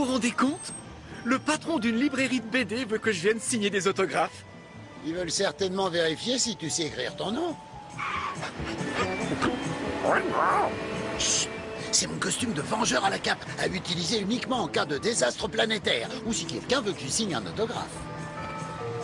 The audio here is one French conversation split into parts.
vous rendez compte? Le patron d'une librairie de BD veut que je vienne signer des autographes. Ils veulent certainement vérifier si tu sais écrire ton nom. Chut. C'est mon costume de vengeur à la cape, à utiliser uniquement en cas de désastre planétaire, ou si quelqu'un veut que tu signes un autographe.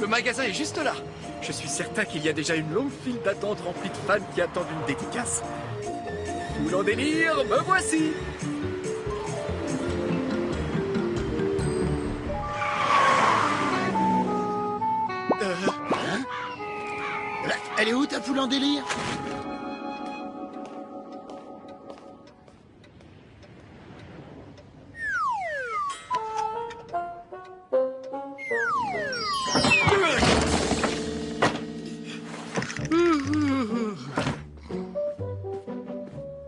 Le magasin est juste là. Je suis certain qu'il y a déjà une longue file d'attente remplie de fans qui attendent une dédicace. Tout en délire, me voici. Hein? Là, elle est où ta foule en délire?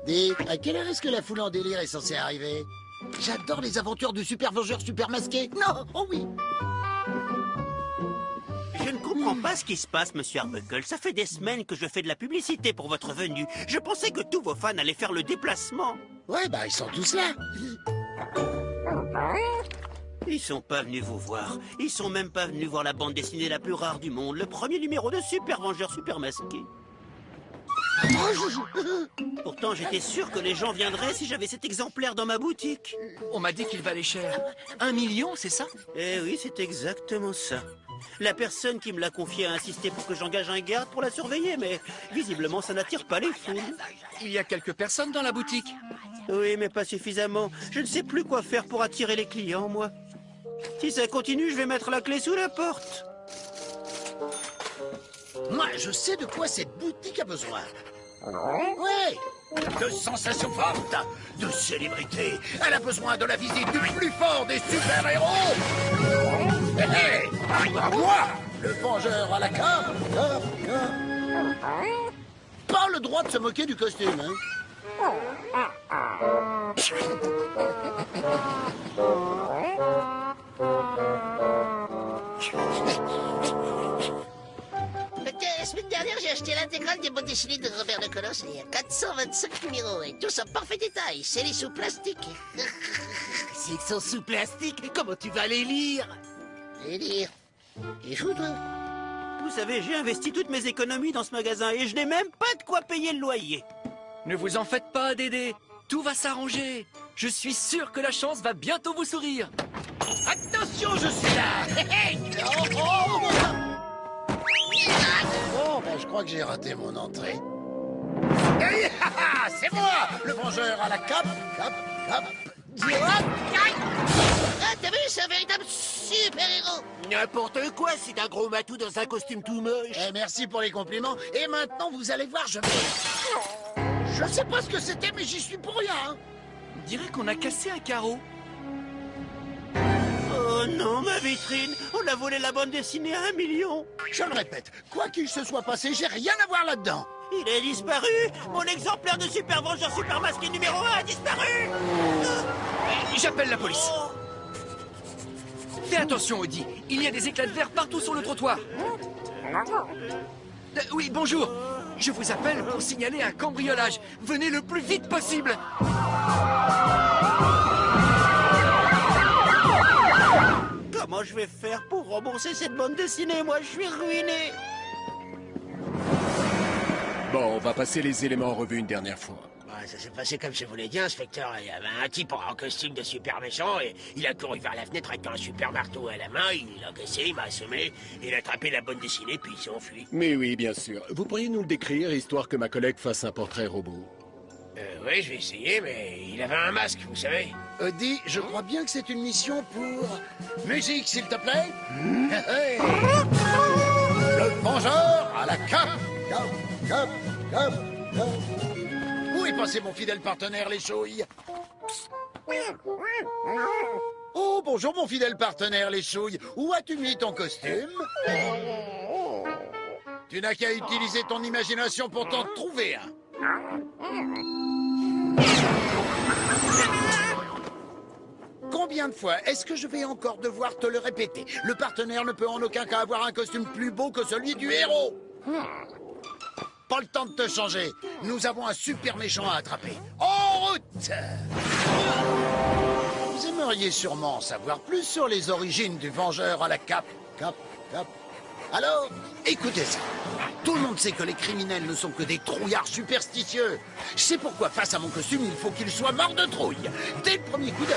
Dis, à quelle heure est-ce que la foule en délire est censée arriver? J'adore les aventures du super vengeur super masqué. Non, oh oui. Je ne comprends pas ce qui se passe, monsieur Arbuckle. Ça fait des semaines que je fais de la publicité pour votre venue. Je pensais que tous vos fans allaient faire le déplacement. Ouais, bah ils sont tous là. Ils sont pas venus vous voir. Ils sont même pas venus voir la bande dessinée la plus rare du monde, le premier numéro de Super Vengeur Super Masqué. Pourtant, j'étais sûr que les gens viendraient si j'avais cet exemplaire dans ma boutique. On m'a dit qu'il valait cher. 1 million, c'est ça? Eh oui, c'est exactement ça. La personne qui me l'a confié a insisté pour que j'engage un garde pour la surveiller, mais visiblement, ça n'attire pas les foules. Il y a quelques personnes dans la boutique. Oui, mais pas suffisamment. Je ne sais plus quoi faire pour attirer les clients, moi. Si ça continue, je vais mettre la clé sous la porte. Moi, je sais de quoi cette boutique a besoin. Ouais, de sensations fortes, de célébrités. Elle a besoin de la visite du plus fort des super-héros. Hé, moi, le vengeur à la cape. Pas le droit de se moquer du costume, hein. La semaine dernière, j'ai acheté l'intégrale des bandes dessinées de Robert de Colosse. Il y a 425 numéros et tous en parfait détail. C'est les sous plastique. S'ils sont sous plastique, comment tu vas les lire? Et lire. Et fou, toi. Vous savez, j'ai investi toutes mes économies dans ce magasin et je n'ai même pas de quoi payer le loyer. Ne vous en faites pas, Dédé. Tout va s'arranger. Je suis sûr que la chance va bientôt vous sourire. Attention, je suis là. Oh, ben, je crois que j'ai raté mon entrée. Hey, c'est moi, le vengeur à la cape. Ah, t'as vu, c'est un véritable super-héros. N'importe quoi, c'est un gros matou dans un costume tout moche. Eh, merci pour les compliments. Et maintenant, vous allez voir, je sais pas ce que c'était, mais j'y suis pour rien. Hein. On dirait qu'on a cassé un carreau. Oh non, ma vitrine! On a volé la bande dessinée à 1 million! Je le répète, quoi qu'il se soit passé, j'ai rien à voir là-dedans. Il est disparu! Mon exemplaire de Super Vengeur Super Masqué numéro 1 a disparu! J'appelle la police. Fais attention, Audi. Il y a des éclats de verre partout sur le trottoir. Oui, bonjour. Je vous appelle pour signaler un cambriolage. Venez le plus vite possible. Comment je vais faire pour rembourser cette bande dessinée? Moi, je suis ruiné! Bon, on va passer les éléments en revue une dernière fois. Ouais, ça s'est passé comme je vous l'ai dit, inspecteur. Il y avait un type en costume de super méchant et il a couru vers la fenêtre avec un super marteau à la main. Il a cassé, il m'a assommé, il a attrapé la bande dessinée puis il s'est enfui. Mais oui, bien sûr. Vous pourriez nous le décrire, histoire que ma collègue fasse un portrait robot. Oui, je vais essayer, mais il avait un masque, vous savez. Audi, je crois bien que c'est une mission pour... Musique, s'il te plaît. Hey. Le vengeur à la cape. Cape. Où est passé mon fidèle partenaire, les chouilles? Oh, bonjour, mon fidèle partenaire, les chouilles. Où as-tu mis ton costume? Tu n'as qu'à utiliser ton imagination pour t'en trouver un. Combien de fois est-ce que je vais encore devoir te le répéter? Le partenaire ne peut en aucun cas avoir un costume plus beau que celui du héros. Pas le temps de te changer. Nous avons un super méchant à attraper. En route! Vous aimeriez sûrement en savoir plus sur les origines du Vengeur à la cape. Alors, écoutez ça. Tout le monde sait que les criminels ne sont que des trouillards superstitieux. C'est pourquoi, face à mon costume, il faut qu'il soit mort de trouille. Dès le premier coup d'œil.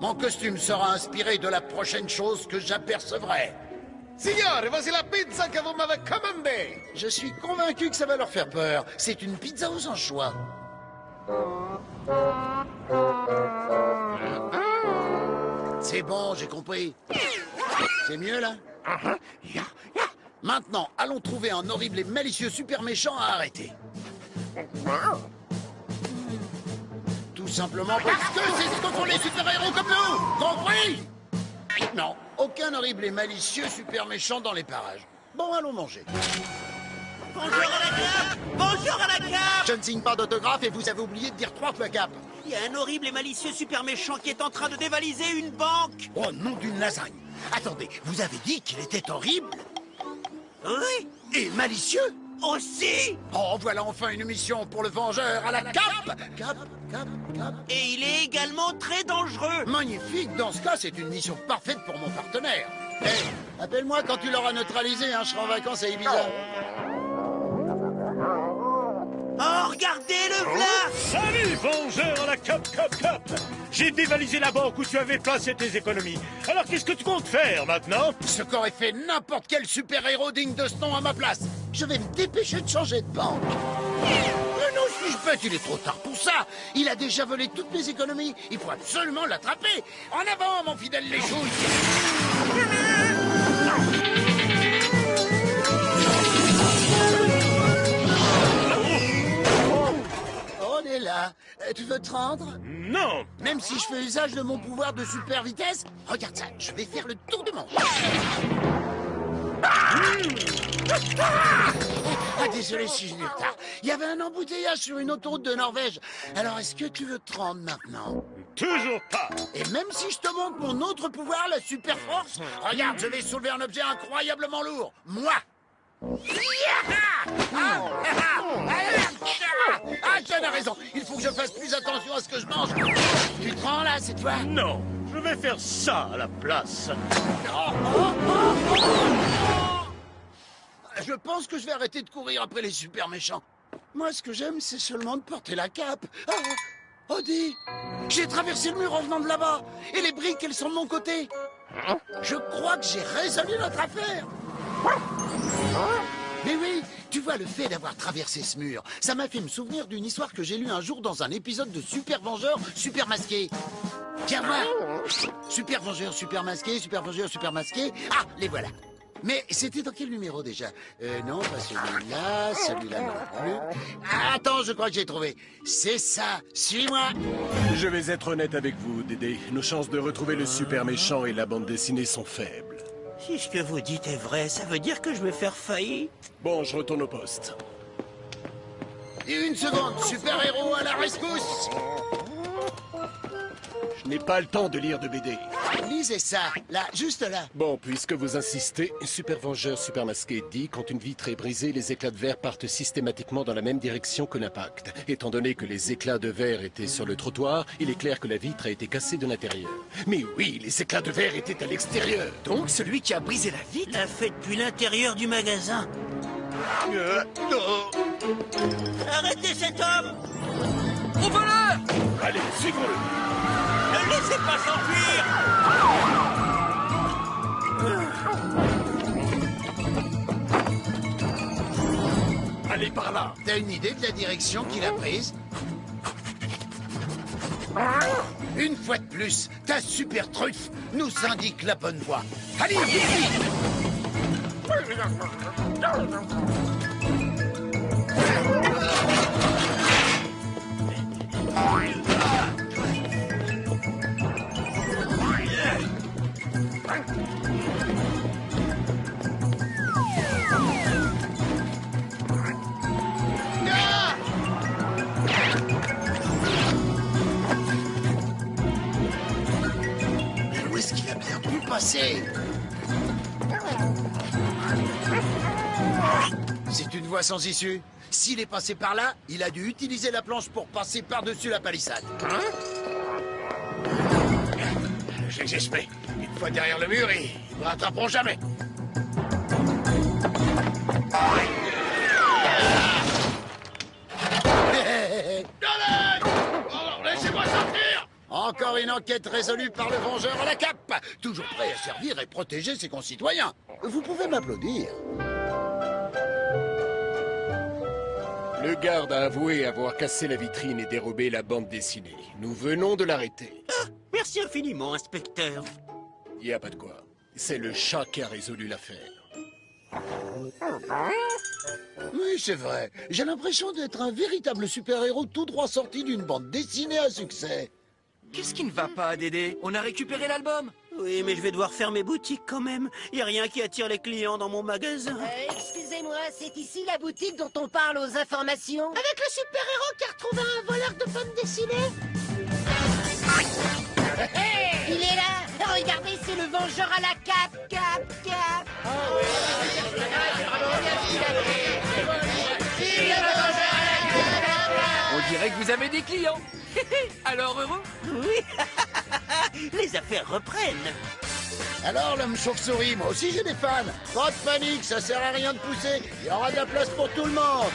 Mon costume sera inspiré de la prochaine chose que j'apercevrai. Signore, voici la pizza que vous m'avez commandée. Je suis convaincu que ça va leur faire peur. C'est une pizza aux anchois. C'est bon, j'ai compris. C'est mieux, là? Maintenant, allons trouver un horrible et malicieux super méchant à arrêter. Tout simplement parce que c'est ce que font les super-héros comme nous. Compris? Non, aucun horrible et malicieux super méchant dans les parages. Bon, allons manger. Bonjour à la cape! Bonjour à la cape! Je ne signe pas d'autographe et vous avez oublié de dire 3 fois cap. Il y a un horrible et malicieux super méchant qui est en train de dévaliser une banque! Oh, nom d'une lasagne. Attendez, vous avez dit qu'il était horrible Oui! et malicieux? Aussi! Oh, voilà enfin une mission pour le Vengeur à la cape. Cap. Et il est également très dangereux! Magnifique, dans ce cas, c'est une mission parfaite pour mon partenaire. Hé, appelle-moi quand tu l'auras neutralisé, hein, je serai en vacances à Ibiza. Oh, regardez le v'là! Salut, Vengeur à la Cap! J'ai dévalisé la banque où tu avais placé tes économies. Alors qu'est-ce que tu comptes faire maintenant? Ce qu'aurait fait n'importe quel super-héros digne de ce nom à ma place. Je vais me dépêcher de changer de banque. Mais non, suis-je bête, il est trop tard pour ça. Il a déjà volé toutes mes économies. Il faut absolument l'attraper. En avant, mon fidèle Léchouille. On est là. Tu veux te rendre? Non! Même si je fais usage de mon pouvoir de super vitesse? Regarde ça, je vais faire le tour du monde. Ah, désolé si j'ai du retard. Il y avait un embouteillage sur une autoroute de Norvège. Alors, est-ce que tu veux te rendre maintenant? Toujours pas! Et même si je te montre mon autre pouvoir, la super force, regarde, je vais soulever un objet incroyablement lourd. Moi! John a raison. Il faut que je fasse plus attention à ce que je mange. Tu te rends là, cette fois? Non! Je vais faire ça à la place. Je pense que je vais arrêter de courir après les super méchants. Moi, ce que j'aime, c'est seulement de porter la cape. Ah, Odie, j'ai traversé le mur en venant de là-bas. Et les briques, elles sont de mon côté. Je crois que j'ai résolu notre affaire. Mais oui, tu vois, le fait d'avoir traversé ce mur, ça m'a fait me souvenir d'une histoire que j'ai lue un jour dans un épisode de Super Vengeur, Super Masqué. Tiens, voir. Super Vengeur, Super Masqué, Super Vengeur, Super Masqué. Ah, les voilà. Mais c'était dans quel numéro déjà? Non, pas celui-là, celui-là non plus. Ah, attends, je crois que j'ai trouvé. C'est ça, suis-moi. Je vais être honnête avec vous, Dédé. Nos chances de retrouver le super méchant et la bande dessinée sont faibles. Si ce que vous dites est vrai, ça veut dire que je vais faire faillite? Bon, je retourne au poste. Et une seconde, super-héros à la rescousse. Je n'ai pas le temps de lire de BD. Lisez ça, là, juste là. Bon, puisque vous insistez, Super Vengeur Super Masqué dit quand une vitre est brisée, les éclats de verre partent systématiquement dans la même direction que l'impact. Étant donné que les éclats de verre étaient sur le trottoir, il est clair que la vitre a été cassée de l'intérieur. Mais oui, les éclats de verre étaient à l'extérieur. Donc, celui qui a brisé la vitre? Il l'a fait depuis l'intérieur du magasin. Arrêtez cet homme! Au voleur! Allez, suivons-le! Ne laissez pas s'enfuir! Allez, par là! T'as une idée de la direction qu'il a prise? Une fois de plus, ta super truffe nous indique la bonne voie. Allez, vite, vite! Mais où est-ce qu'il a bien pu passer? C'est une voie sans issue. S'il est passé par là, il a dû utiliser la planche pour passer par-dessus la palissade. je les espais. Une fois derrière le mur, ils ne me rattraperont jamais. Allez! Oh, laissez-moi sortir! Encore une enquête résolue par le Vengeur à la cape. Toujours prêt à servir et protéger ses concitoyens. Vous pouvez m'applaudir. Le garde a avoué avoir cassé la vitrine et dérobé la bande dessinée. Nous venons de l'arrêter. Ah, merci infiniment, inspecteur. Y a pas de quoi. C'est le chat qui a résolu l'affaire. Oui, c'est vrai. J'ai l'impression d'être un véritable super-héros tout droit sorti d'une bande dessinée à succès. Qu'est-ce qui ne va pas, Dédé? On a récupéré l'album. Oui, mais je vais devoir fermer boutique quand même. Y a rien qui attire les clients dans mon magasin. Excusez-moi, c'est ici la boutique dont on parle aux informations? Avec le super-héros qui a retrouvé un voleur de bande dessinée. Il est là! Regardez, c'est le Vengeur à la cape, cap. On dirait que vous avez des clients. Alors heureux? Oui, les affaires reprennent. Alors, l'homme chauve-souris, moi aussi j'ai des fans. Pas de panique, ça sert à rien de pousser. Il y aura de la place pour tout le monde.